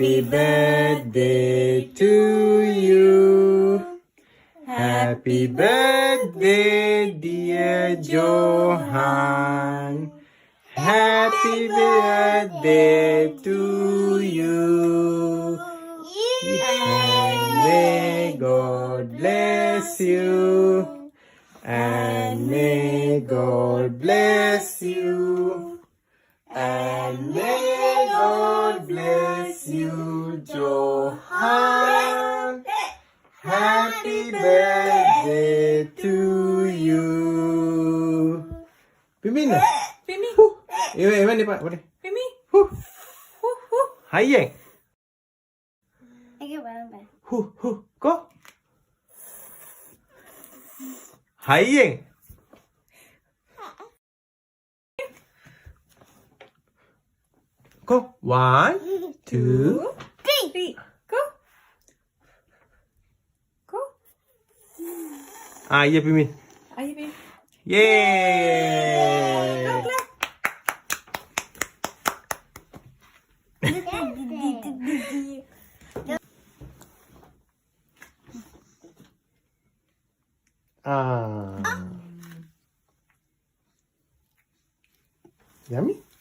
Happy birthday to you. Happy birthday, dear Johan. Happy birthday to you. And may God bless you. And may God bless you. And may God bless you, Johan. Happy birthday to you. Pimin na? Pimi. Iwan ni Pak. Pimi. Hayeng. Cái bạn bạn. Có. Hayeng. Có. 1, 2. Three. Go. Go. Iya Pimin. Ayo, Pimi. Yeay. Clap. Yummy.